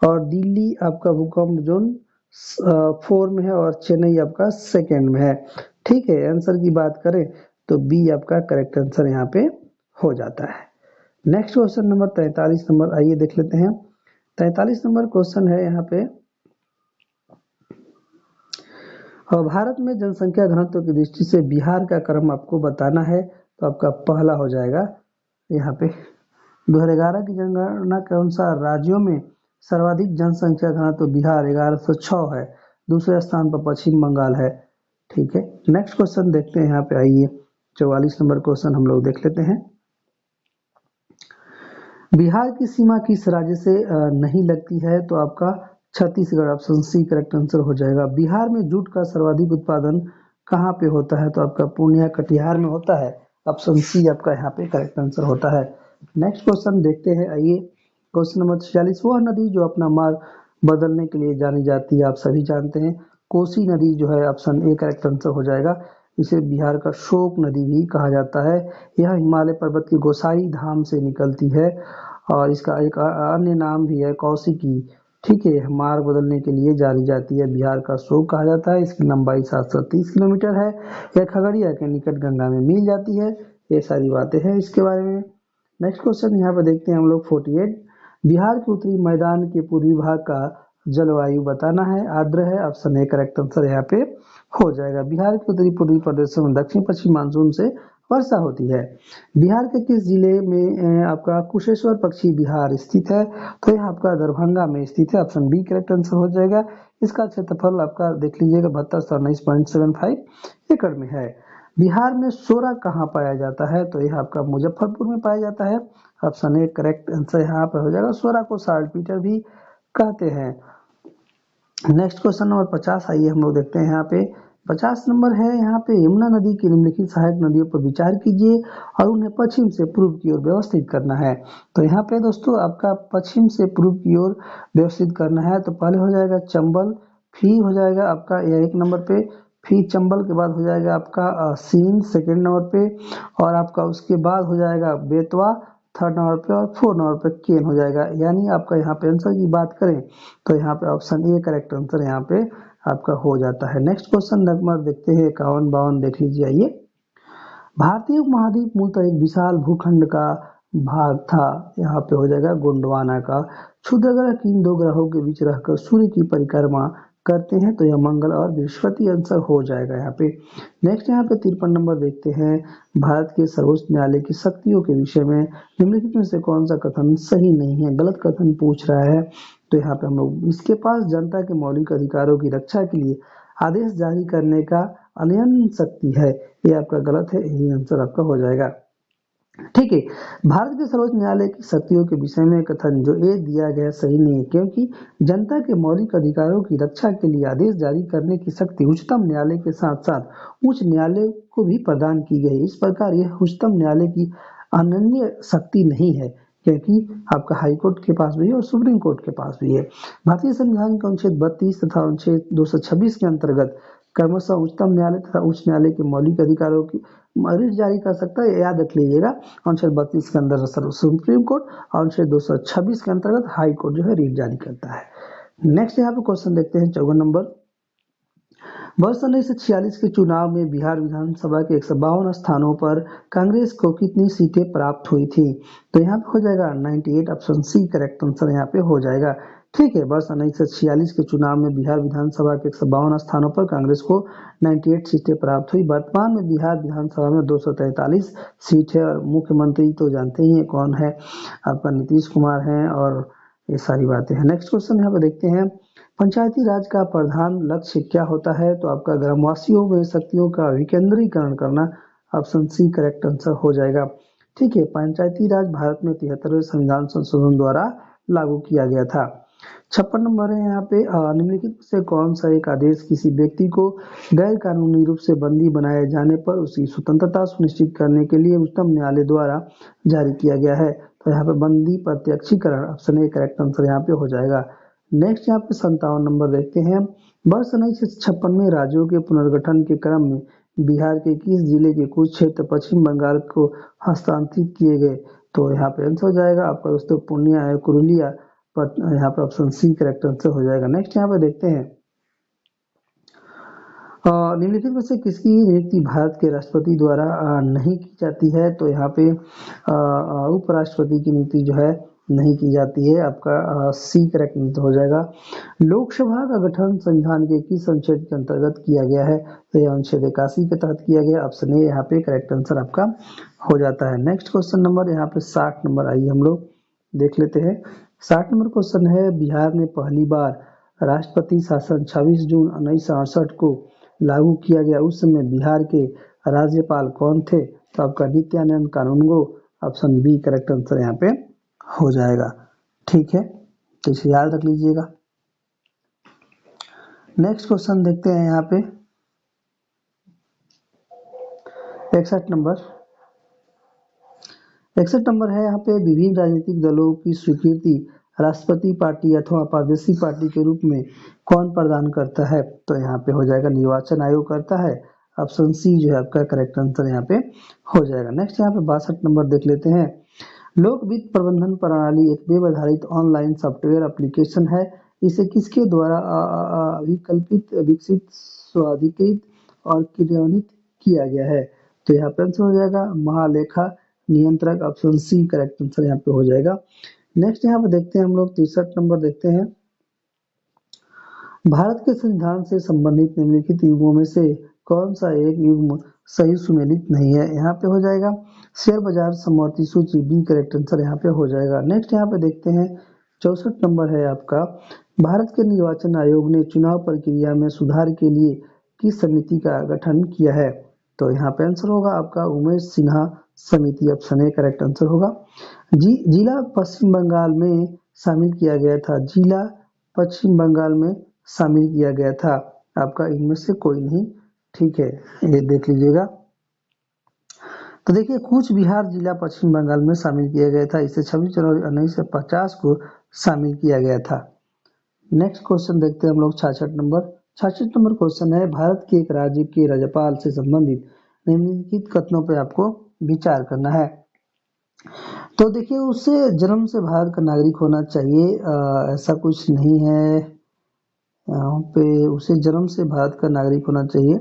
और दिल्ली आपका भूकंप जोन 4 में है, और चेन्नई आपका 2 में है। ठीक है, आंसर की बात करें तो बी आपका करेक्ट आंसर यहाँ पे हो जाता है। Next question number 43 number. आइए देख लेते हैं। 43 नंबर क्वेश्चन है यहाँ पे, और भारत में जनसंख्या घनत्व की दृष्टि से बिहार का क्रम आपको बताना है। तो आपका पहला हो जाएगा यहाँ पे 2011 की जनगणना के अनुसार राज्यों में सर्वाधिक जनसंख्या घनत्व बिहार 1106 है। दूसरे स्थान पर पश्चिम बंगाल है। ठीक है, नेक्स्ट क्वेश्चन देखते हैं यहाँ पे। आइए 44 नंबर क्वेश्चन हम लोग देख लेते हैं। बिहार की सीमा किस राज्य से नहीं लगती है। तो आपका Chhattisgarh, option C correct answer हो जाएगा। बिहार में जूट का सर्वाधिक उत्पादन कहाँ पे होता है। तो आपका पूर्णिया कटिहार में होता है। ऑप्शन सी आपका यहाँ पे करेक्ट आंसर होता है। नेक्स्ट क्वेश्चन देखते हैं। आइए, क्वेश्चन नंबर 46। वह नदी जो अपना मार्ग बदलने के लिए जानी जाती है, आप सभी जानते हैं, कोसी नदी जो है ऑप्शन ए करेक्ट आंसर हो जाएगा। इसे बिहार का शोक नदी भी कहा जाता है। यह हिमालय पर्वत की गोसाई धाम से निकलती है, और इसका एक अन्य नाम भी है कौशिकी। ठीक है, मार्ग बदलने के लिए जानी जाती है, बिहार का शोक कहा जाता है। इसकी लंबाई 730 किलोमीटर है। यह खगड़िया के निकट गंगा में मिल जाती है। ये सारी बातें हैं इसके बारे में। नेक्स्ट क्वेश्चन यहाँ पे देखते हैं हम लोग 48। बिहार के उत्तरी मैदान के पूर्वी भाग का जलवायु बताना है, आर्द्र है। ऑप्शन ए करेक्ट आंसर यहाँ पे हो जाएगा। बिहार के उत्तरी पूर्वी प्रदेशों में दक्षिण पश्चिम मानसून से वर्षा होती है। बिहार के किस जिले में आपका कुशेश्वर पक्षी विहार स्थित है। तो यह आपका दरभंगा में स्थित है। ऑप्शन बी करेक्ट आंसर हो जाएगा। इसका क्षेत्रफल आपका देख लीजिएगा 7219.75 एकड़ में है। बिहार में सोरा कहाँ पाया जाता है। तो यह आपका मुजफ्फरपुर में पाया जाता है। ऑप्शन ए करेक्ट आंसर यहाँ पर हो जाएगा। सोरा को साल्टपीटर भी कहते हैं। Next question number 50। आइए हम लोग देखते हैं। यहाँ पे 50 नंबर है। यहाँ पे यमुना नदी की निम्नलिखित सहायक नदियों पर विचार कीजिए और उन्हें पश्चिम से पूर्व की ओर व्यवस्थित करना है। तो यहाँ पे दोस्तों आपका पश्चिम से पूर्व की ओर व्यवस्थित करना है। तो पहले हो जाएगा चंबल, फिर हो जाएगा आपका यह 1 नंबर पे, फिर चंबल के बाद हो जाएगा आपका सीन 2nd नंबर पे, और आपका उसके बाद हो जाएगा बेतवा 3rd नंबर पे, और 4 नंबर पे केन हो जाएगा। यानी आपका यहाँ पे आंसर की बात करें तो यहाँ पे ऑप्शन ए करेक्ट आंसर यहाँ पे आपका हो जाता है। नेक्स्ट क्वेश्चन नंबर देखते हैं 51 52 देख लीजिए। आइए, भारतीय उपमहाद्वीप मूलतः एक विशाल भूखंड का भाग था। यहाँ पे हो जाएगा गोंडवाना का। क्षुद्र ग्रह किन 2 ग्रहों के बीच रहकर सूर्य की परिक्रमा करते हैं तो यह मंगल और बृहस्पति आंसर हो जाएगा यहाँ पे। नेक्स्ट यहाँ पे 53 नंबर देखते हैं, भारत के सर्वोच्च न्यायालय की शक्तियों के विषय में निम्नलिखित में से कौन सा कथन सही नहीं है, गलत कथन पूछ रहा है। तो यहाँ पे हम लोग, इसके पास जनता के मौलिक अधिकारों की रक्षा के लिए आदेश जारी करने का अनन्य शक्ति है, ये आपका गलत है, यही आंसर आपका हो जाएगा। ठीक है, भारत के सर्वोच्च न्यायालय की शक्तियों के विषय में कथन जो ए दिया गया सही नहीं है, क्योंकि जनता के मौलिक अधिकारों की रक्षा के लिए आदेश जारी करने की शक्ति उच्चतम न्यायालय के साथ साथ उच्च न्यायालय को भी प्रदान की गई। इस प्रकार यह उच्चतम न्यायालय की अनन्य शक्ति नहीं है, क्योंकि आपका हाई कोर्ट के पास भी है और सुप्रीम कोर्ट के पास भी है। भारतीय संविधान के अनुच्छेद 32 तथा अनुच्छेद 226 के अंतर्गत क्रमशः उच्चतम न्यायालय तथा उच्च न्यायालय के मौलिक अधिकारों की रिट जारी कर सकता है, याद रख लीजिएगा। अनुच्छेद 32 के अंदर सुप्रीम कोर्ट और अनुच्छेद 226 के अंतर्गत हाई कोर्ट जो है रिट जारी करता है। नेक्स्ट यहाँ पे क्वेश्चन देखते हैं 54 नंबर, वर्ष 1946 के चुनाव में बिहार विधानसभा के 152 स्थानों पर कांग्रेस को कितनी सीटें प्राप्त हुई थी? तो यहाँ पे हो जाएगा 98, ऑप्शन सी करेक्ट आंसर यहाँ पे हो जाएगा। ठीक है, वर्ष 1946 के चुनाव में बिहार विधानसभा के 152 स्थानों पर कांग्रेस को 98 सीटें प्राप्त हुई। वर्तमान में बिहार विधानसभा में 243 सीट है और मुख्यमंत्री तो जानते ही हैं कौन है, आपका नीतीश कुमार हैं, और ये सारी बातें हैं। नेक्स्ट क्वेश्चन यहाँ पे देखते हैं, पंचायती राज का प्रधान लक्ष्य क्या होता है? तो आपका ग्रामवासियों में शक्तियों का विकेंद्रीकरण करना, ऑप्शन सी करेक्ट आंसर हो जाएगा। ठीक है, पंचायती राज भारत में 73वें संविधान संशोधन द्वारा लागू किया गया था। 56 नंबर है यहाँ पे, निम्नलिखित से कौन सा एक आदेश किसी व्यक्ति को गैर कानूनी रूप से बंदी बनाए जाने पर उसकी स्वतंत्रता सुनिश्चित करने के लिए उच्चतम न्यायालय द्वारा जारी किया गया है? तो यहाँ पे बंदी प्रत्यक्षीकरण, ऑप्शन ए करेक्ट आंसर यहाँ पे हो जाएगा। नेक्स्ट यहाँ पे 57 नंबर देखते हैं, वर्ष 1956 में राज्यों के पुनर्गठन के क्रम में बिहार के किस जिले के कुछ क्षेत्र पश्चिम बंगाल को हस्तांतरित किए गए? तो यहाँ पे आंसर हो जाएगा आपका दोस्तों पूर्णिया है, कुरुलिया, यहाँ पे ऑप्शन सी करेक्ट आंसर हो जाएगा। नेक्स्ट यहाँ पे देखते हैं, निम्नलिखित में से किसकी नियुक्ति भारत के राष्ट्रपति द्वारा नहीं की जाती है? तो यहाँ पे उपराष्ट्रपति की नियुक्ति जो है नहीं की जाती है, आपका सी करेक्ट आंसर हो जाएगा। लोकसभा का गठन संविधान के किस अनुच्छेद के अंतर्गत किया गया है? तो यह अनुच्छेद 81 के तहत किया गया, ऑप्शन ए यहाँ पे करेक्ट आंसर आपका हो जाता है। नेक्स्ट क्वेश्चन नंबर यहाँ पे 60 नंबर, आइए हम लोग देख लेते हैं। 60 नंबर क्वेश्चन है, बिहार में पहली बार राष्ट्रपति शासन 26 जून 1968 को लागू किया गया, उस समय बिहार के राज्यपाल कौन थे? तो आपका नित्यानंद कानूनगो, ऑप्शन बी करेक्ट आंसर यहाँ पे हो जाएगा। ठीक है, तो इसे याद रख लीजिएगा। नेक्स्ट क्वेश्चन देखते हैं यहाँ पे 61 नंबर। 61 नंबर है यहाँ पे, विभिन्न राजनीतिक दलों की स्वीकृति राष्ट्रपति पार्टी अथवा प्रादेशिक पार्टी के रूप में कौन प्रदान करता है? तो यहाँ पे हो जाएगा निर्वाचन आयोग करता है, ऑप्शन सी जो है आपका करेक्ट आंसर यहाँ पे हो जाएगा। नेक्स्ट यहाँ पे 62 नंबर देख लेते हैं, लोक वित्त प्रबंधन प्रणाली एक वेब आधारित ऑनलाइन सॉफ्टवेयर एप्लीकेशन है, इसे किसके द्वारा विकल्पित, विकसित, स्वाधिकृत और क्रियान्वित किया गया है? तो यहाँ पे आंसर हो जाएगा महालेखा नियंत्रक, ऑप्शन सी करेक्ट आंसर यहाँ पे हो जाएगा। नेक्स्ट यहाँ पे देखते हैं हम लोग 63 नंबर देखते हैं, भारत के संविधान से संबंधित निम्नलिखित युगों में से कौन सा एक युग्म सही सुमेलित नहीं है? यहाँ पे हो जाएगा शेयर बाजार समवर्ती सूची, बी करेक्ट आंसर यहाँ पे हो जाएगा। नेक्स्ट यहाँ पे देखते हैं 64 नंबर है आपका, भारत के निर्वाचन आयोग ने चुनाव प्रक्रिया में सुधार के लिए किस समिति का गठन किया है? तो यहाँ पे आंसर होगा आपका उमेश सिन्हा समिति, ऑप्शन ए करेक्ट आंसर होगा। जिला पश्चिम बंगाल में शामिल किया गया था, जिला पश्चिम बंगाल में शामिल किया गया था, आपका इनमें से कोई नहीं। ठीक है, ये देख लीजिएगा। तो देखिए कूच बिहार जिला पश्चिम बंगाल में शामिल किया गया था, इसे 26 जनवरी 1950 को शामिल किया गया था। नेक्स्ट क्वेश्चन देखते हैं हम लोग 66 नंबर। 66 नंबर क्वेश्चन है, भारत के एक राज्य के राज्यपाल से संबंधित निम्नलिखित कथनों पर आपको विचार करना है। तो देखिए उसे जन्म से भारत का नागरिक होना चाहिए, ऐसा कुछ नहीं है यहाँ पे, उसे जन्म से भारत का नागरिक होना चाहिए,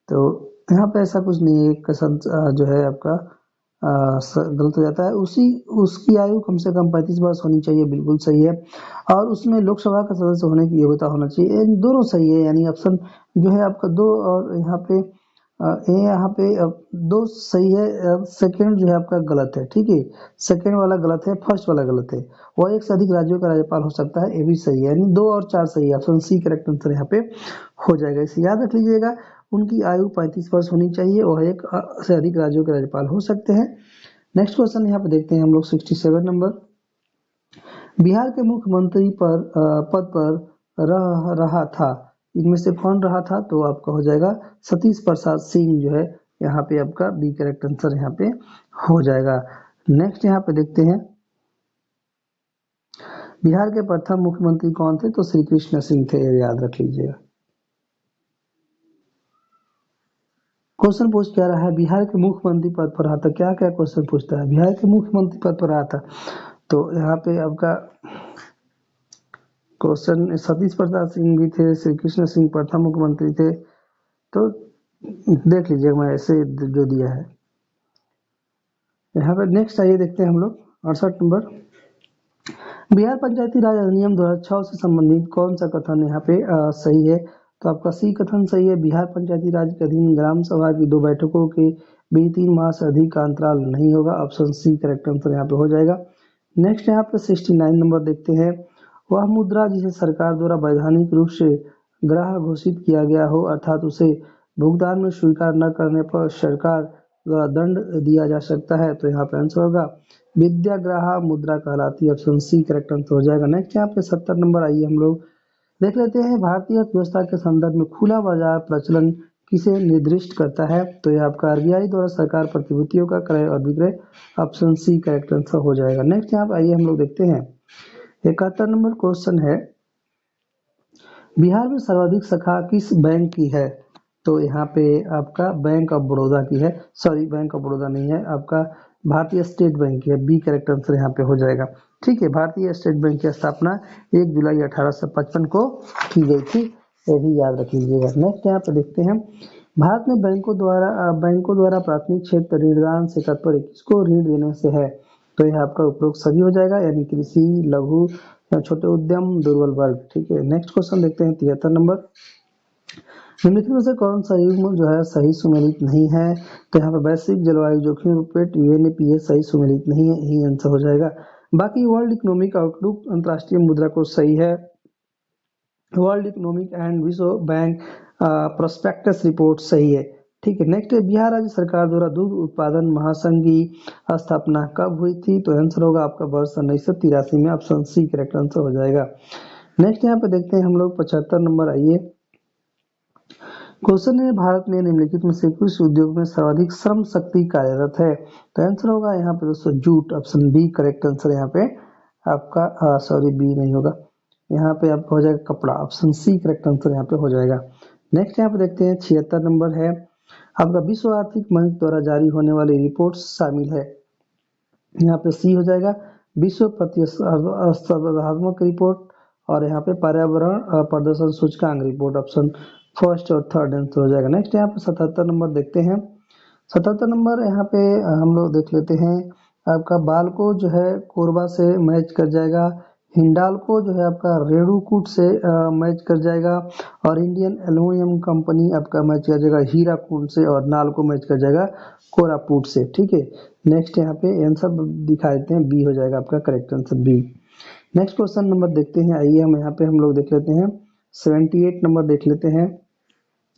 तो यहाँ पे ऐसा कुछ नहीं है। कसम जो है आपका गलत हो जाता है। उसकी आयु कम से कम 35 वर्ष होनी चाहिए, बिल्कुल सही है। और उसमें लोकसभा का सदस्य होने की योग्यता होना चाहिए, इन दोनों सही है, यानी ऑप्शन जो है आपका दो और यहाँ पे यहाँ पे दो सही है, सेकंड जो है आपका गलत है, ठीक है। सेकंड वाला गलत है, फर्स्ट वाला गलत है। वह एक से अधिक राज्यों का राज्यपाल हो सकता है, ये भी सही है, यानी 2 और 4 सही है। ऑप्शन सी करेक्ट आंसर यहाँ पे हो जाएगा। इसे याद रख लीजिएगा, उनकी आयु 35 वर्ष होनी चाहिए, वह एक से अधिक राज्यों के राज्यपाल हो सकते हैं। नेक्स्ट क्वेश्चन यहाँ पे देखते हैं हम लोग 67 नंबर। बिहार के मुख्यमंत्री पद पर रहा था, इनमें से कौन रहा था? तो आपका हो जाएगा सतीश प्रसाद सिंह जो है यहाँ पे आपका बी करेक्ट आंसर यहाँ पे हो जाएगा। नेक्स्ट यहाँ पे देखते हैं बिहार के प्रथम मुख्यमंत्री कौन थे? तो श्री कृष्ण सिंह थे, याद रख लीजिएगा। क्वेश्चन पूछ क्या रहा है, बिहार के मुख्यमंत्री पद पर रहा था, क्या क्या क्वेश्चन पूछता है, बिहार के मुख्यमंत्री पद पर रहा था। तो यहाँ पे आपका क्वेश्चन सतीश प्रसाद सिंह भी थे, श्री कृष्ण सिंह प्रथम मुख्यमंत्री थे, तो देख लीजिए मैं ऐसे जो दिया है यहाँ पे। नेक्स्ट आइए देखते हैं हम लोग 68 नंबर। बिहार पंचायती राज अधिनियम 2006 से संबंधित कौन सा कथन यहाँ पे सही है? तो आपका सी कथन सही है। बिहार पंचायती राज के अधीन ग्राम सभा की 2 बैठकों के बीच 3 माह से अधिक का अंतराल नहीं होगा, ऑप्शन सी करेक्ट आंसर यहाँ पे हो जाएगा। नेक्स्ट यहाँ पे 69 नंबर देखते हैं। वह मुद्रा जिसे सरकार द्वारा वैधानिक रूप से ग्राह्य घोषित किया गया हो, अर्थात उसे भुगतान में स्वीकार न करने पर सरकार द्वारा दंड दिया जा सकता है, तो यहाँ पे आंसर होगा विद्याग्राह मुद्रा कहलाती है, ऑप्शन सी करेक्ट आंसर हो जाएगा। नेक्स्ट यहाँ पे 70 नंबर आइए हम लोग देख लेते हैं। भारतीय अर्थव्यवस्था के संदर्भ में खुला बाजार प्रचलन किसे निर्दिष्ट करता है? तो यह आपका आरबीआई द्वारा सरकार प्रतिभूतियों का क्रय और विक्रय, ऑप्शन सी करेक्ट आंसर हो जाएगा। नेक्स्ट यहाँ पे आइए हम लोग देखते हैं 71 नंबर क्वेश्चन है, बिहार में सर्वाधिक शाखा किस बैंक की है? तो यहाँ पे आपका बैंक ऑफ बड़ौदा की है, सॉरी बैंक ऑफ बड़ौदा नहीं है, आपका भारतीय स्टेट बैंक की है, बी करेक्ट आंसर यहाँ पे हो जाएगा। ठीक है, भारतीय स्टेट बैंक की स्थापना 1 जुलाई 1855 को की गई थी, ये भी याद रख लीजिएगा। नेक्स्ट यहाँ पे देखते हैं, भारत में बैंकों द्वारा प्राथमिक क्षेत्र ऋणदान से तात्पर्य किसको ऋण देने से है? तो यह आपका उपरोक्त सभी हो जाएगा, यानी कृषि, लघु, छोटे उद्यम, दुर्बल वर्ग। ठीक है, नेक्स्ट क्वेश्चन देखते हैं 73 नंबर। निम्नलिखित में से कौन सा युग्म जो है सही सुमेलित नहीं है? तो यहाँ पे वैश्विक जलवायु जोखिम रिपोर्ट यूएनईपी सही सुमेलित नहीं है, यही आंसर हो जाएगा। बाकी वर्ल्ड इकोनॉमिक आउटलुक अंतरराष्ट्रीय मुद्रा कोष सही है, वर्ल्ड इकोनॉमिक एंड विश्व बैंक प्रोस्पेक्टस रिपोर्ट सही है। ठीक है, नेक्स्ट बिहार राज्य सरकार द्वारा दूध उत्पादन महासंघ की स्थापना कब हुई थी? तो आंसर होगा आपका वर्ष 1983 में, ऑप्शन सी करेक्ट आंसर हो जाएगा। नेक्स्ट यहाँ पे देखते हैं हम लोग 75 नंबर आइए। क्वेश्चन है, भारत में निम्नलिखित में से किस उद्योग में सर्वाधिक श्रम शक्ति कार्यरत है? तो आंसर होगा यहाँ पे दोस्तों jute, option B correct answer यहाँ पे आपका, सॉरी बी नहीं होगा, यहाँ पे आपका हो जाएगा कपड़ा, ऑप्शन सी करेक्ट आंसर यहाँ पे हो जाएगा। नेक्स्ट यहाँ पे देखते हैं 76 नंबर है आपका, विश्व आर्थिक मंच द्वारा जारी होने वाली रिपोर्ट शामिल है, यहाँ पे सी हो जाएगा, विश्व प्रतिस्पर्धात्मक रिपोर्ट, और यहाँ पे पर्यावरण प्रदर्शन सूचकांक रिपोर्ट, ऑप्शन फर्स्ट और थर्ड आंसर हो जाएगा। नेक्स्ट यहाँ पे 77 नंबर देखते हैं। 77 नंबर यहाँ पे हम लोग देख लेते हैं, आपका बालको जो है कोरबा से मैच कर जाएगा, हिंडाल्को जो है आपका रेणुकूट से मैच कर जाएगा, और इंडियन एल्यूमिनियम कंपनी आपका मैच कर जाएगा हीराकुंड से, और नालको मैच कर जाएगा कोरापुट से। ठीक है, नेक्स्ट यहाँ पे आंसर दिखा देते हैं, बी हो जाएगा आपका correct answer B. Next question number देखते हैं, आइए हम यहाँ पे हम लोग देख लेते हैं 78 नंबर देख लेते हैं।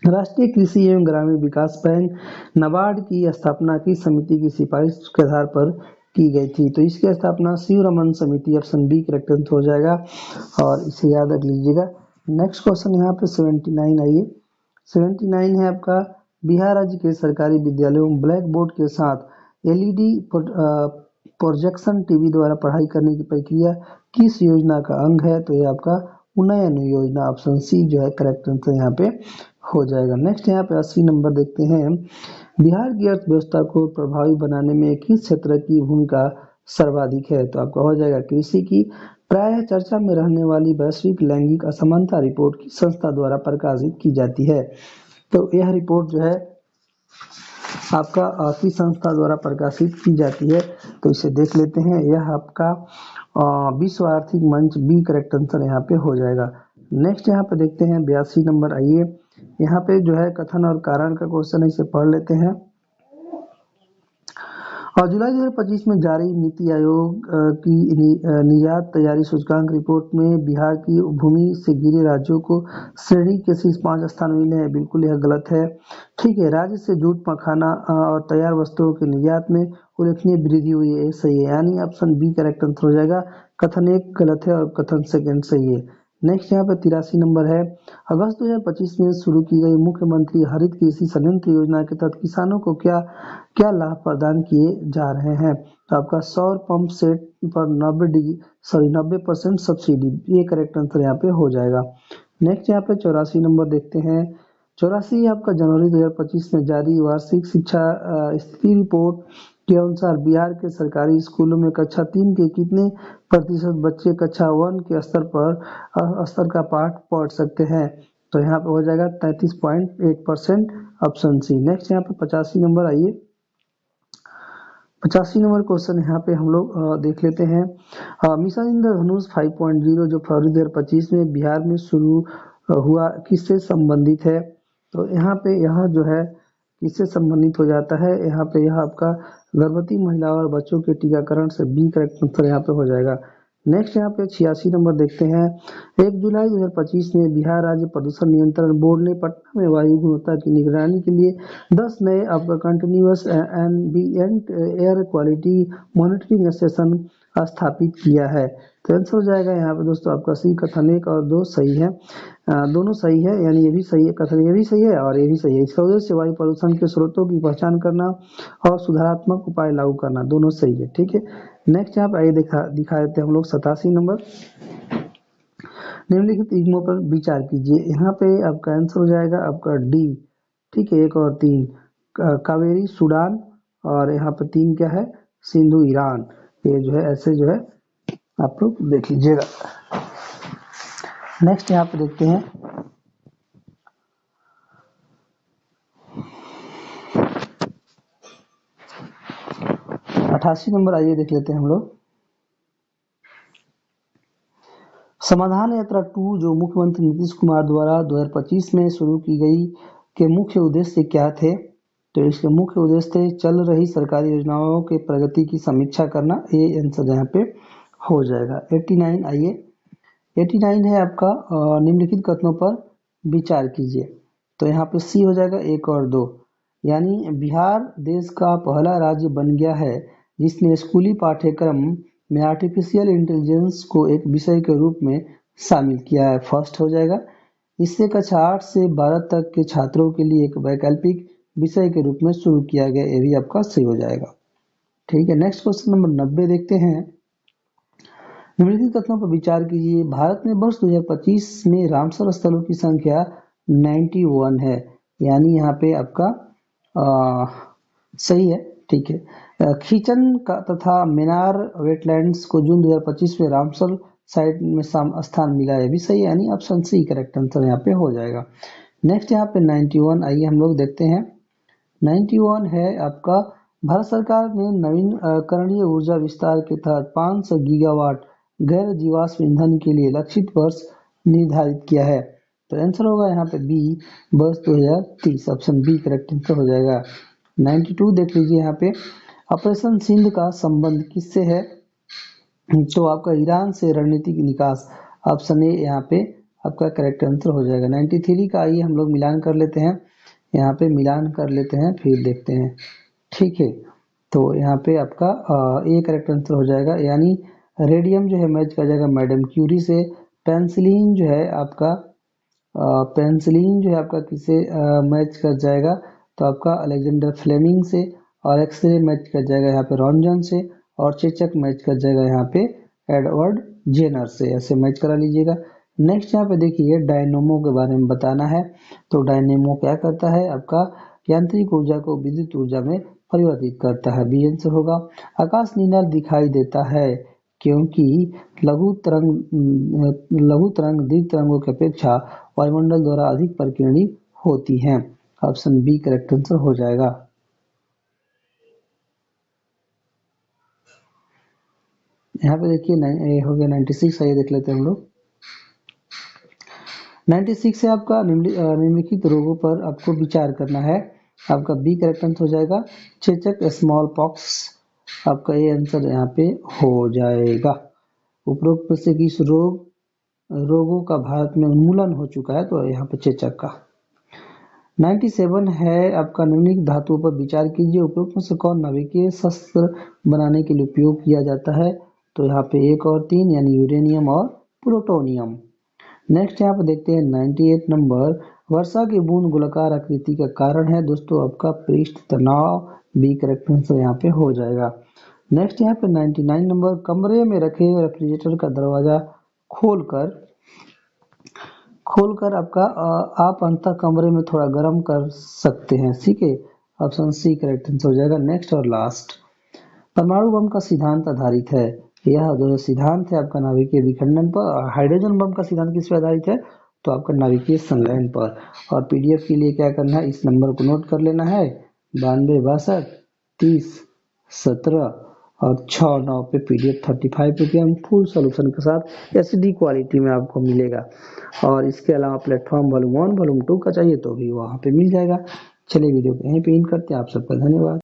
राष्ट्रीय कृषि एवं ग्रामीण विकास बैंक नाबार्ड की स्थापना की समिति की सिफारिश के आधार पर की गई थी? तो इसकी स्थापना शिवरमन समिति, ऑप्शन बी करेक्ट आंसर हो जाएगा, और इसे याद रख लीजिएगा। नेक्स्ट क्वेश्चन यहाँ पे 79 आइए। 79 है आपका, बिहार राज्य के सरकारी विद्यालयों में ब्लैक बोर्ड के साथ एलईडी प्रोजेक्शन टीवी द्वारा पढ़ाई करने की प्रक्रिया किस योजना का अंग है? तो ये आपका उन्नयन योजना, ऑप्शन सी जो है करेक्ट आंसर यहाँ पे हो जाएगा। नेक्स्ट यहाँ पे 80 नंबर देखते हैं, बिहार की अर्थव्यवस्था को प्रभावी बनाने में किस क्षेत्र की भूमिका सर्वाधिक है? तो आपका हो जाएगा कृषि की। प्रायः चर्चा में रहने वाली वैश्विक लैंगिक असमानता रिपोर्ट की संस्था द्वारा प्रकाशित की जाती है? तो यह रिपोर्ट जो है आपका किस संस्था द्वारा प्रकाशित की जाती है, तो इसे देख लेते हैं। यह आपका विश्व आर्थिक मंच, बी करेक्ट आंसर यहाँ पे हो जाएगा। नेक्स्ट यहाँ पे देखते हैं 82 नंबर। आइए यहाँ पे जो है कथन और कारण का क्वेश्चन है, इसे पढ़ लेते हैं। और जुलाई 2025 में जारी नीति आयोग की निर्यात तैयारी सूचकांक रिपोर्ट में बिहार की भूमि से घिरे राज्यों को श्रेणी के शीर्ष 5 स्थान मिले हैं। बिल्कुल यह गलत है। ठीक है, राज्य से जूट, मखाना और तैयार वस्तुओं के निर्यात में उल्लेखनीय वृद्धि हुई है, सही है, यानी ऑप्शन बी करेक्ट आंसर हो जाएगा। कथन 1 गलत है और कथन सेकंड सही है। नेक्स्ट यहाँ पे 83 नंबर है। अगस्त 2025 में शुरू की गई मुख्यमंत्री हरित कृषि संयंत्र योजना के तहत किसानों को क्या क्या लाभ प्रदान किए जा रहे हैं, तो आपका सौर पंप सेट पर 90% सब्सिडी, ये करेक्ट आंसर यहाँ पे हो जाएगा। नेक्स्ट यहाँ पे 84 नंबर देखते हैं। 84 आपका जनवरी 2025 में जारी वार्षिक शिक्षा स्थिति रिपोर्ट के अनुसार बिहार के सरकारी स्कूलों में कक्षा 3 के कितने प्रतिशत बच्चे कक्षा 1 के स्तर का पाठ पढ़ सकते हैं, तो यहाँ पे हो जाएगा 33.8%, ऑप्शन सी। नेक्स्ट यहाँ पे 85 नंबर। आइए 85 नंबर क्वेश्चन यहाँ पे हम लोग देख लेते हैं। मिशन इंद्रधनुष 5.0 जो फरवरी 2025 में बिहार में शुरू हुआ, किससे संबंधित है, तो यहाँ पे यह जो है किससे संबंधित हो जाता है, यहाँ पे यह आपका गर्भवती महिला और बच्चों के टीकाकरण से, बी करेक्ट आंसर यहाँ पे हो जाएगा। नेक्स्ट यहाँ पे 86 नंबर देखते हैं। 1 जुलाई 2025 में बिहार राज्य प्रदूषण नियंत्रण बोर्ड ने पटना में वायु गुणवत्ता की निगरानी के लिए 10 नए आपका continuous ambient air quality monitoring station स्थापित किया है, तो आंसर हो जाएगा यहाँ पे दोस्तों आपका सी। कथन 1 और 2 सही है, दोनों सही है, यानी ये भी सही है, कथन ये भी सही है और ये भी सही है। इसका उद्देश्य से वायु प्रदूषण के स्रोतों की पहचान करना और सुधारात्मक उपाय लागू करना, दोनों सही है। ठीक है, नेक्स्ट यहाँ पे आइए दिखा देते हैं हम लोग 87 नंबर। निम्नलिखित युग्मों पर विचार कीजिए, यहाँ पे आपका आंसर हो जाएगा आपका डी। ठीक है, 1 और 3 कावेरी सूडान, और यहाँ पे 3 क्या है, सिंधु ईरान, ये जो है ऐसे जो है आप लोग देख लीजिएगा। नेक्स्ट यहाँ पे देखते हैं 88 नंबर। आइए देख लेते हैं हम लोग। समाधान यात्रा 2 जो मुख्यमंत्री नीतीश कुमार द्वारा 2025 में शुरू की गई के मुख्य उद्देश्य क्या थे, तो इसके मुख्य उद्देश्य थे चल रही सरकारी योजनाओं के प्रगति की समीक्षा करना, ये आंसर यहाँ पे हो जाएगा। 89। आइए 89 है आपका निम्नलिखित कथनों पर विचार कीजिए, तो यहाँ पे सी हो जाएगा 1 और 2, यानी बिहार देश का पहला राज्य बन गया है जिसने स्कूली पाठ्यक्रम में आर्टिफिशियल इंटेलिजेंस को एक विषय के रूप में शामिल किया है, फर्स्ट हो जाएगा। इससे कक्षा 8 से 12 तक के छात्रों के लिए एक वैकल्पिक विषय के रूप में शुरू किया गया, ये भी आपका सही हो जाएगा। ठीक है, नेक्स्ट क्वेश्चन नंबर 90 देखते हैं। निम्नलिखित कथनों पर विचार कीजिए, भारत में वर्ष 2025 में रामसर स्थलों की संख्या 91 है, यानी यहाँ पे आपका सही है। ठीक है, खींचन का तथा मेनार वेटलैंड्स को जून 2025 में रामसर साइट में स्थान मिला है, भी सही है, यानी ऑप्शन सी करेक्ट आंसर यहाँ पे हो जाएगा। नेक्स्ट यहाँ पे 91। आइए हम लोग देखते हैं। 91 है आपका, भारत सरकार ने नवीकरणीय ऊर्जा विस्तार के तहत 500 गीगावाट गैर जीवाश्म ईंधन के लिए लक्षित वर्ष निर्धारित किया है, तो आंसर होगा यहाँ पे बी, वर्ष 2030, ऑप्शन बी करेक्ट आंसर हो जाएगा। 92 देख लीजिए, यहाँ पे ऑपरेशन सिंध का संबंध किससे है, तो आपका ईरान से रणनीतिक निकास, ऑप्शन ए यहाँ पे आपका करेक्ट आंसर हो जाएगा। 93 का आइए हम लोग मिलान कर लेते हैं, यहाँ पे मिलान कर लेते हैं फिर देखते हैं। ठीक है, तो यहाँ पे आपका ए करेक्ट आंसर हो जाएगा, यानी रेडियम जो है मैच कर जाएगा मैडम क्यूरी से, पेंसिलिन जो है आपका किसे मैच कर जाएगा, तो आपका अलेक्जेंडर फ्लेमिंग से, और एक्सरे मैच कर जाएगा यहाँ पे रॉन्जन से, और चेचक मैच कर जाएगा यहाँ पे एडवर्ड जेनर से, ऐसे मैच करा लीजिएगा। नेक्स्ट यहाँ पे देखिए डायनेमो के बारे में बताना है, तो डायनेमो क्या करता है, आपका यांत्रिक ऊर्जा को विद्युत ऊर्जा में परिवर्तित करता है, बी आंसर होगा। आकाश नीला दिखाई देता है क्योंकि लघु तरंग दीर्घ तरंगों की अपेक्षा वायुमंडल द्वारा अधिक परिकीर्णित होती हैं, ऑप्शन बी करेक्ट आंसर हो जाएगा। यहाँ पे देखिए ये हो गया 96, आइए देख लेते हैं हम लोग। 96 से आपका निम्नलिखित रोगों पर आपको विचार करना है। आपका बी करेक्ट आंसर हो जाएगा चेचक स्मॉल पॉक्स, आपका ये आंसर यहाँ पे हो जाएगा। उपरोक्त में से किस रोगों का भारत में उन्मूलन हो चुका है, तो यहाँ पे चेचक का। 97 है आपका निम्नलिखित धातुओं पर विचार कीजिए, उपरोक्त में से कौन नाभिकीय शस्त्र बनाने के लिए उपयोग किया जाता है, तो यहाँ पे 1 और 3 यानी यूरेनियम और प्लूटोनियम। नेक्स्ट यहाँ पे देखते हैं 98 नंबर, वर्षा की बूंद गोलाकार आकृति का कारण है दोस्तों आपका पृष्ठ तनाव, बी करेक्ट आंसर यहाँ पे हो जाएगा। नेक्स्ट यहाँ पे 99 नंबर, कमरे में रखे रेफ्रिजरेटर का दरवाजा खोलकर आपका आप अंतर कमरे में थोड़ा गर्म कर सकते हैं, ठीक है, ऑप्शन सी करेक्ट आंसर हो जाएगा। नेक्स्ट और लास्ट, परमाणु बम का सिद्धांत आधारित है, यह जो सिद्धांत है आपका नाभिकीय विखंडन पर। हाइड्रोजन बम का सिद्धांत किस पर आधारित है, तो आपका नाभिकीय संलयन पर। और पीडीएफ के लिए क्या करना है, इस नंबर को नोट कर लेना है 92 62 30 17 और 69 पे पीडीएफ 35 रुपये में फुल सोल्यूशन के साथ एचडी क्वालिटी में आपको मिलेगा। और इसके अलावा प्लेटफॉर्म वॉल्यूम 1 वॉल्यूम 2 का चाहिए तो भी वहाँ पे मिल जाएगा। चलिए वीडियो को यहीं पे एंड करते हैं, आप सबका धन्यवाद।